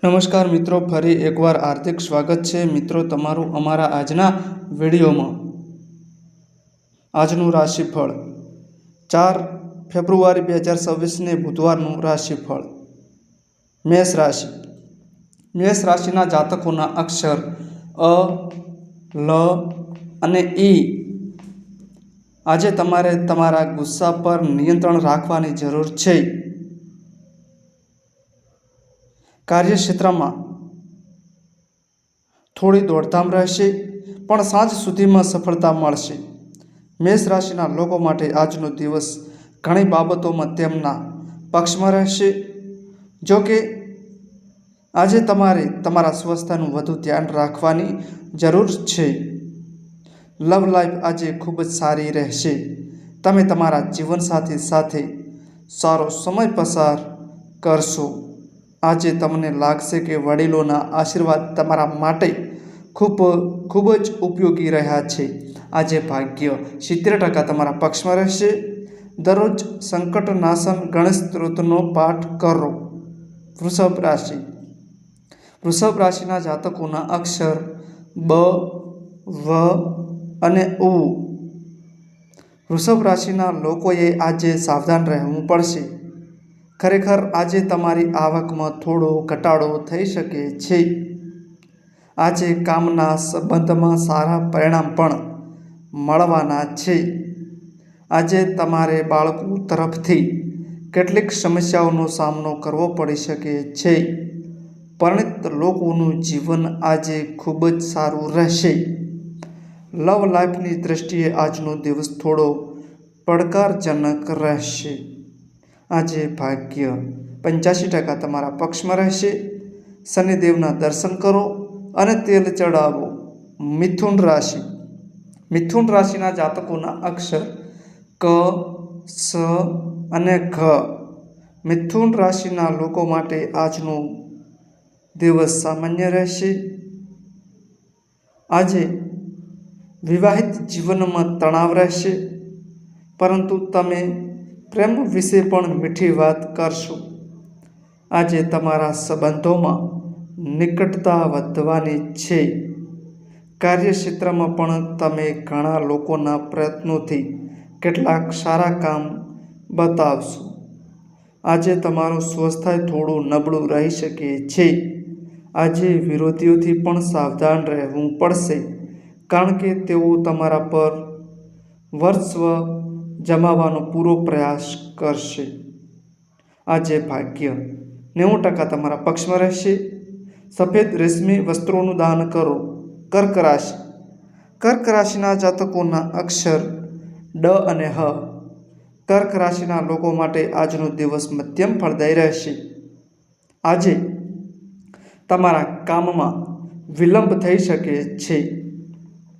નમસ્કાર મિત્રો, ફરી એકવાર હાર્દિક સ્વાગત છે મિત્રો તમારું અમારા આજના વિડીયોમાં। આજનું રાશિફળ 4 ફેબ્રુઆરી 2026ને બુધવારનું રાશિફળ। મેષ રાશિ। મેષ રાશિના જાતકોના અક્ષર અ, લ અને ઈ। આજે તમારે તમારા ગુસ્સા પર નિયંત્રણ રાખવાની જરૂર છે। કાર્યક્ષેત્રમાં થોડી દોડધામ રહેશે, પણ સાંજ સુધીમાં સફળતા મળશે। મેષ રાશિના લોકો માટે આજનો દિવસ ઘણી બાબતોમાં તેમના પક્ષમાં રહેશે। જો કે આજે તમારે તમારા સ્વાસ્થ્યનું વધુ ધ્યાન રાખવાની જરૂર છે। લવ લાઈફ આજે ખૂબ જ સારી રહેશે। તમે તમારા જીવનસાથી સાથે સારો સમય પસાર કરશો। આજે તમને લાગશે કે વડીલોના આશીર્વાદ તમારા માટે ખૂબ જ ઉપયોગી રહ્યા છે। આજે ભાગ્ય 70% તમારા પક્ષમાં રહેશે। દરરોજ સંકટનાશન ગણેશ સ્ત્રોતનો પાઠ કરો। વૃષભ રાશિ। વૃષભ રાશિના જાતકોના અક્ષર બ, વ અને ઉ। વૃષભ રાશિના લોકોએ આજે સાવધાન રહેવું પડશે। ખરેખર આજે તમારી આવકમાં થોડો ઘટાડો થઈ શકે છે। આજે કામના સંબંધમાં સારા પરિણામ પણ મળવાના છે। આજે તમારે બાળકો તરફથી કેટલીક સમસ્યાઓનો સામનો કરવો પડી શકે છે। પરિણીત લોકોનું જીવન આજે ખૂબ જ સારું રહેશે। લવ લાઈફની દ્રષ્ટિએ આજનો દિવસ થોડો પડકારજનક રહેશે। આજે ભાગ્ય 85% તમારા પક્ષમાં રહેશે। શનિદેવના દર્શન કરો અને તેલ ચડાવો। મિથુન રાશિ। મિથુન રાશિના જાતકોના અક્ષર ક, સ અને ઘ। મિથુન રાશિના લોકો માટે આજનો દિવસ સામાન્ય રહેશે। આજે વિવાહિત જીવનમાં તણાવ રહેશે, પરંતુ તમે પ્રેમ વિશે પણ મીઠી વાત કરશો। આજે તમારા સંબંધોમાં નિકટતા વધવાની છે। કાર્યક્ષેત્રમાં પણ તમે ઘણા લોકોના પ્રયત્નોથી કેટલાક સારા કામ બતાવશો। આજે તમારું સ્વાસ્થ્ય થોડું નબળું રહી શકે છે। આજે વિરોધીઓથી પણ સાવધાન રહેવું પડશે, કારણ કે તેઓ તમારા પર વર્ચસ્વ જમાવવાનો પૂરો પ્રયાસ કરશે। આજે ભાગ્ય 90% તમારા પક્ષમાં રહેશે। સફેદ રેશમી વસ્ત્રોનું દાન કરો। કર્ક રાશિ। કર્ક રાશિના જાતકોના અક્ષર ડ અને હ। કર્ક રાશિના લોકો માટે આજનો દિવસ મધ્યમ ફળદાયી રહેશે। આજે તમારા કામમાં વિલંબ થઈ શકે છે।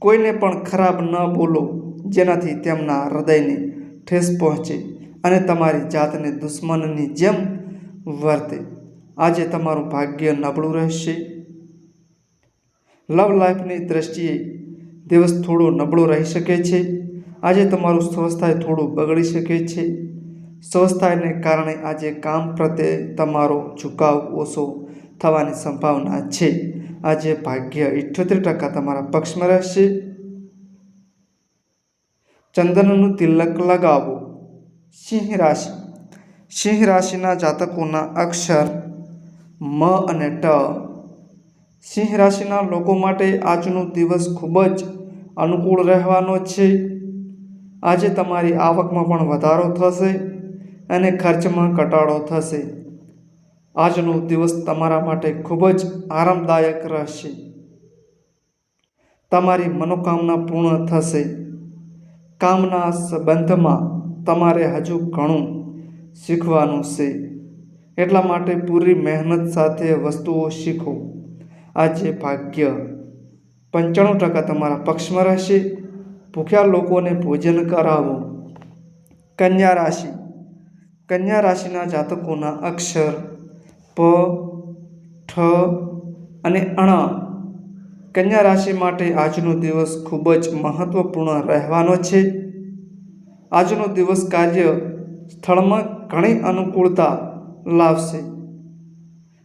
કોઈને પણ ખરાબ ન બોલો, જેનાથી તેમના હૃદયને ઠેસ પહોંચે અને તમારી જાતને દુશ્મનની જેમ વર્તે। આજે તમારું ભાગ્ય નબળું રહેશે। લવ લાઈફની દ્રષ્ટિએ દિવસ થોડો નબળો રહી શકે છે। આજે તમારું સ્વાસ્થ્ય થોડું બગડી શકે છે। સ્વાસ્થ્યને કારણે આજે કામ પ્રત્યે તમારો ઝુકાવ ઓછો થવાની સંભાવના છે। આજે ભાગ્ય 78% તમારા પક્ષમાં રહેશે। ચંદનનું તિલક લગાવો। સિંહ રાશિ। સિંહ રાશિના જાતકોના અક્ષર મ અને ટ। સિંહ રાશિના લોકો માટે આજનો દિવસ ખૂબ જ અનુકૂળ રહેવાનો છે। આજે તમારી આવકમાં પણ વધારો થશે અને ખર્ચમાં ઘટાડો થશે। આજનો દિવસ તમારા માટે ખૂબ જ આરામદાયક રહેશે। તમારી મનોકામના પૂર્ણ થશે। કામના સંબંધમાં તમારે હજુ ઘણું શીખવાનું છે, એટલા માટે પૂરી મહેનત સાથે વસ્તુઓ શીખો। આજે ભાગ્ય 95% તમારા પક્ષમાં રહેશે। ભૂખ્યા લોકોને ભોજન કરાવો। કન્યા રાશિ। કન્યા રાશિના જાતકોના અક્ષર પ, ઠ અને અણ। કન્યા રાશિ માટે આજનો દિવસ ખૂબ જ મહત્વપૂર્ણ રહેવાનો છે। આજનો દિવસ કાર્ય સ્થળમાં ઘણી અનુકૂળતા લાવશે।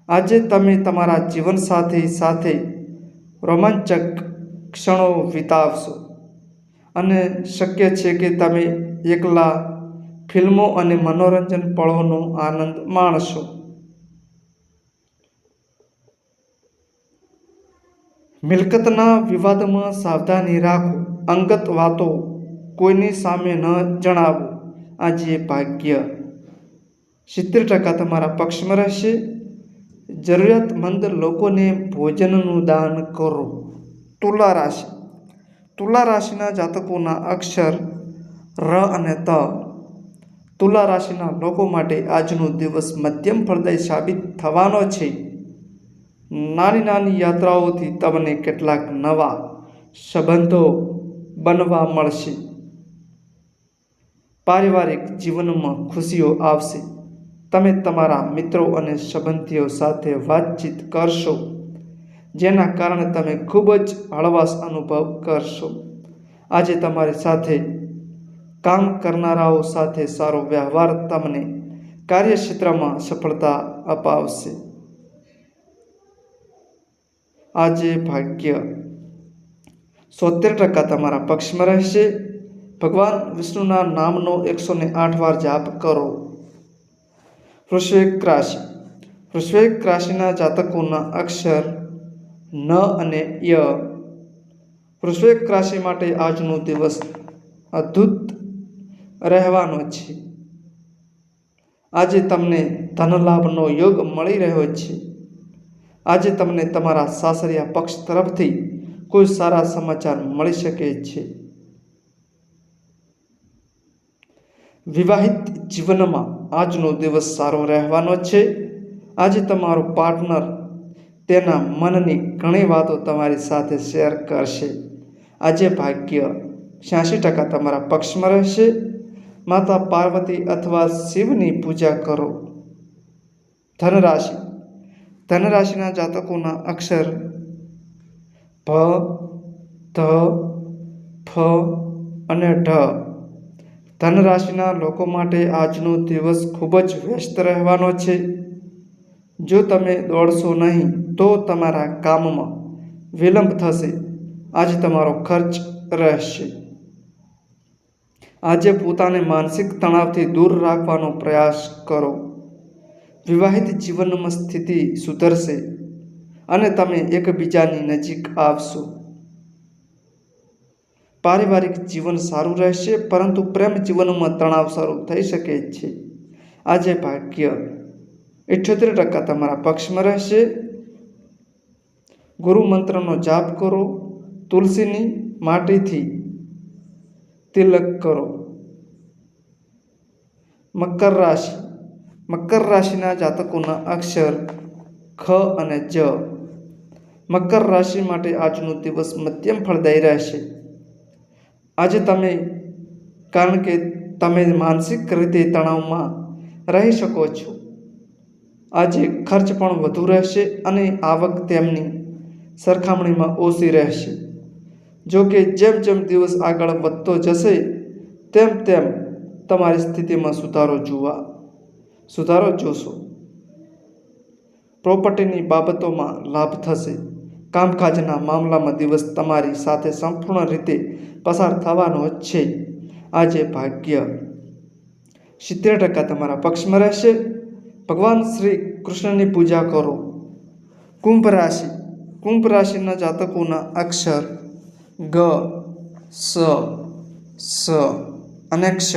આજે તમે તમારા જીવનસાથી સાથે રોમાંચક ક્ષણો વિતાવશો અને શક્ય છે કે તમે એકલા ફિલ્મો અને મનોરંજન પળોનો આનંદ માણશો. મિલકતના વિવાદમાં સાવધાની રાખો. અંગત વાતો કોઈની સામે ન જણાવો. આજે ભાગ્ય 70% તમારા પક્ષમાં રહેશે. જરૂરિયાતમંદ લોકોને ભોજનનું દાન કરો. તુલા રાશિ. તુલા રાશિના જાતકોના અક્ષર ર અને ત. તુલા રાશિના લોકો માટે આજનો દિવસ મધ્યમ ફળદાયી સાબિત થવાનો છે. નાની નાની યાત્રાઓથી તમને કેટલાક નવા સંબંધો બનવા મળશે. પારિવારિક જીવનમાં ખુશીઓ આવશે. તમે તમારા મિત્રો અને સંબંધીઓ સાથે વાતચીત કરશો, જેના કારણે તમે ખૂબ જ હળવાશ અનુભવ કરશો. આજે તમારી સાથે કામ કરનારાઓ સાથે સારો વ્યવહાર તમને કાર્યક્ષેત્રમાં સફળતા અપાવશે. આજે ભાગ્ય 70% તમારા પક્ષમાં રહેશે. ભગવાન વિષ્ણુના નામનો 108 વાર જાપ કરો. વૃશ્ચિક રાશિ. વૃશ્ચિક રાશિના જાતકોના અક્ષર ન અને ય. વૃશ્ચિક રાશિ માટે આજનો દિવસ અદ્ભુત રહેવાનો છે. આજે તમને ધનલાભનો યોગ મળી રહ્યો છે. આજે તમને તમારા સાસરિયા પક્ષ તરફથી કોઈ સારા સમાચાર મળી શકે છે. વિવાહિત જીવનમાં આજનો દિવસ સારો રહેવાનો છે. આજે તમારો પાર્ટનર તેના મનની ઘણી વાતો તમારી સાથે શેર કરશે. આજે ભાગ્ય 86% તમારા પક્ષમાં રહેશે. માતા પાર્વતી અથવા શિવની પૂજા કરો. ધનરાશિ. ધનરાશિના જાતકોના અક્ષર ભ, ધ, ફ અને ઢ. ધનરાશિના લોકો માટે આજનો દિવસ ખૂબ જ વ્યસ્ત રહેવાનો છે. જો તમે દોડશો નહીં તો તમારા કામમાં વિલંબ થશે. આજે તમારો ખર્ચ રહેશે. આજે પોતાને માનસિક તણાવથી દૂર રાખવાનો પ્રયાસ કરો. વિવાહિત જીવનમાં સ્થિતિ સુધરશે અને તમે એકબીજાની નજીક આવશો. પારિવારિક જીવન સારું રહેશે, પરંતુ પ્રેમ જીવનમાં તણાવ શરૂ થઈ શકે છે. આજે ભાગ્ય 78% તમારા પક્ષમાં રહેશે. ગુરુ મંત્રનો જાપ કરો. તુલસીની માટીથી તિલક કરો. મકર રાશિ. મકર રાશિના જાતકોના અક્ષર ખ અને જ. મકર રાશિ માટે આજનો દિવસ મધ્યમ ફળદાયી રહેશે. આજે કારણ કે તમે માનસિક રીતે તણાવમાં રહી શકો છો. આજે ખર્ચ પણ વધુ રહેશે અને આવક તેમની સરખામણીમાં ઓછી રહેશે. જો કે જેમ જેમ દિવસ આગળ વધતો જશે તેમ તેમ તમારી સ્થિતિમાં સુધારો જોશો. પ્રોપર્ટીની બાબતોમાં લાભ થશે. કામકાજના મામલામાં દિવસ તમારી સાથે સંપૂર્ણ રીતે પસાર થવાનો છે. આજે ભાગ્ય 70% તમારા પક્ષમાં રહેશે. ભગવાન શ્રી કૃષ્ણની પૂજા કરો. કુંભ રાશિ. કુંભ રાશિના જાતકોના અક્ષર ગ, સ અને ક્ષ.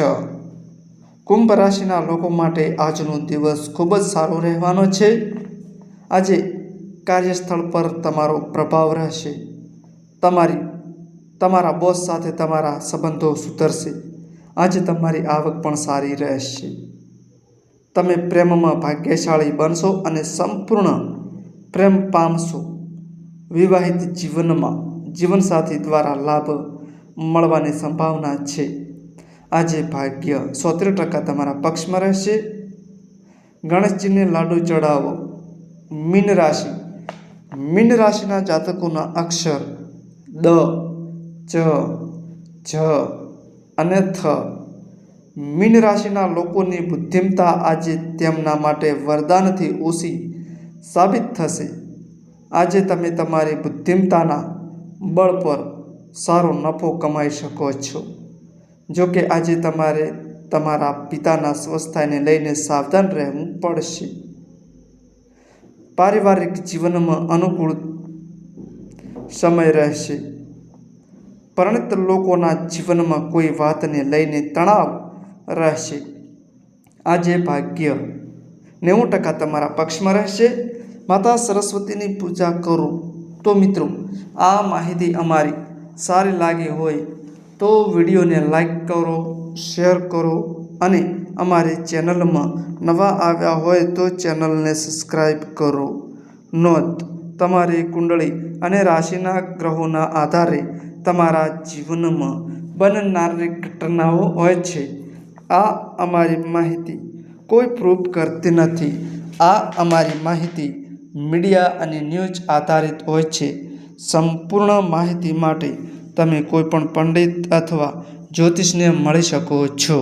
કુંભ રાશિના લોકો માટે આજનો દિવસ ખૂબ જ સારો રહેવાનો છે. આજે કાર્યસ્થળ પર તમારો પ્રભાવ રહેશે. તમારા બોસ સાથે તમારા સંબંધો સુધરશે. આજે તમારી આવક પણ સારી રહેશે. તમે પ્રેમમાં ભાગ્યશાળી બનશો અને સંપૂર્ણ પ્રેમ પામશો. વિવાહિત જીવનમાં જીવનસાથી દ્વારા લાભ મળવાની સંભાવના છે. આજે ભાગ્ય 70% તમારા પક્ષમાં રહેશે. ગણેશજીને લાડુ ચડાવો. મીન રાશિ. મીન રાશિના જાતકોના અક્ષર દ, ચ, જ અને થ. મીન રાશિના લોકોની બુદ્ધિમત્તા આજે તેમના માટે વરદાનથી ઓછી સાબિત થશે. આજે તમે તમારી બુદ્ધિમત્તાના બળ પર સારો નફો કમાઈ શકો છો. જો કે આજે તમારે તમારા પિતાના સ્વાસ્થ્યને લઈને સાવધાન રહેવું પડશે. પારિવારિક જીવનમાં અનુકૂળ સમય રહેશે. પરિણીત લોકોના જીવનમાં કોઈ વાતને લઈને તણાવ રહેશે. આજે ભાગ્ય 90% તમારા પક્ષમાં રહેશે. માતા સરસ્વતીની પૂજા કરો. તો મિત્રો, આ માહિતી અમારી સારી લાગી હોય તો વિડીયોને લાઈક કરો, શેર કરો અને અમારી ચેનલમાં નવા આવ્યા હોય તો ચેનલને સબસ્ક્રાઈબ કરો. નોંધ: તમારી કુંડળી અને રાશિના ગ્રહોના આધારે તમારા જીવનમાં બનનારી ઘટનાઓ હોય છે. આ અમારી માહિતી કોઈ પ્રૂફ કરતી નથી. આ અમારી માહિતી મીડિયા અને ન્યૂઝ આધારિત હોય છે. સંપૂર્ણ માહિતી માટે તમે કોઈપણ પંડિત અથવા જ્યોતિષને મળી શકો છો.